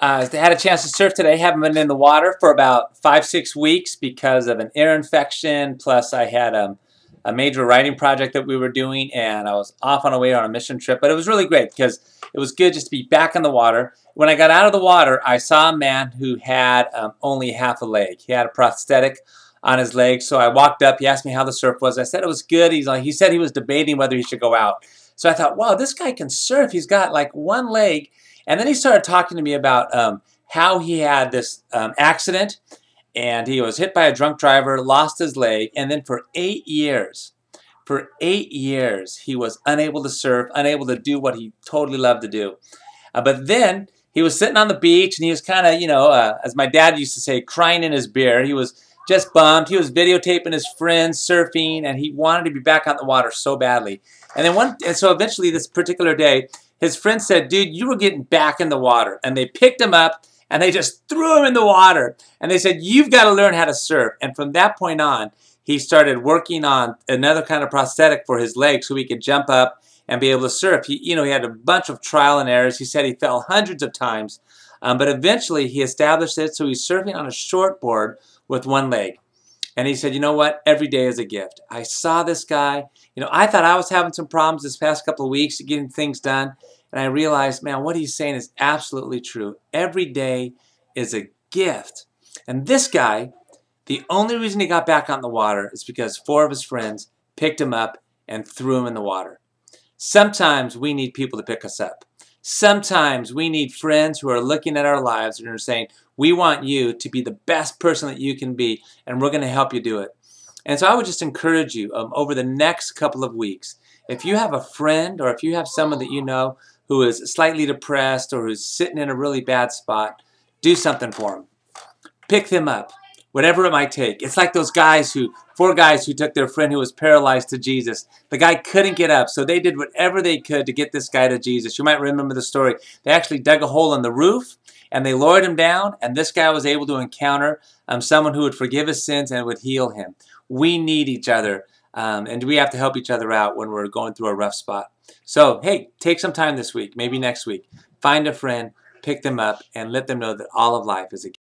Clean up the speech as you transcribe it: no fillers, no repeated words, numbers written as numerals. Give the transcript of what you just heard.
I had a chance to surf today. Haven't been in the water for about 5-6 weeks because of an ear infection. Plus, I had a major writing project that we were doing, and I was off on a way on a mission trip. But it was really great because it was good just to be back in the water. When I got out of the water, I saw a man who had only half a leg. He had a prosthetic on his leg. So I walked up. He asked me how the surf was. I said it was good. He said he was debating whether he should go out. So I thought, wow, this guy can surf. He's got like one leg. And then he started talking to me about how he had this accident, and he was hit by a drunk driver, lost his leg, and then for 8 years, he was unable to surf, unable to do what he totally loved to do. But then he was sitting on the beach, and he was kind of, as my dad used to say, crying in his beer. He was just bummed. He was videotaping his friends surfing, and he wanted to be back on the water so badly. And so eventually, this particular day, his friend said, dude, you were getting back in the water. And they picked him up and they just threw him in the water. And they said, you've got to learn how to surf. And from that point on, he started working on another kind of prosthetic for his leg so he could jump up and be able to surf. He had a bunch of trial and errors. He said he fell hundreds of times. But eventually he established it. So he's surfing on a short board with one leg. And he said, you know what? Every day is a gift. I saw this guy. I thought I was having some problems this past couple of weeks getting things done. And I realized, man, what he's saying is absolutely true. Every day is a gift. And this guy, the only reason he got back on the water is because 4 of his friends picked him up and threw him in the water. Sometimes we need people to pick us up. Sometimes we need friends who are looking at our lives and are saying, we want you to be the best person that you can be, and we're going to help you do it. And so I would just encourage you over the next couple of weeks, if you have a friend or if you have someone that you know who is slightly depressed or who's sitting in a really bad spot, do something for them. Pick them up, whatever it might take. It's like those guys 4 guys who took their friend who was paralyzed to Jesus. The guy couldn't get up, so they did whatever they could to get this guy to Jesus. You might remember the story. They actually dug a hole in the roof, and they lowered him down, and this guy was able to encounter someone who would forgive his sins and would heal him. We need each other, and we have to help each other out when we're going through a rough spot. So, hey, take some time this week, maybe next week. Find a friend, pick them up, and let them know that all of life is a gift.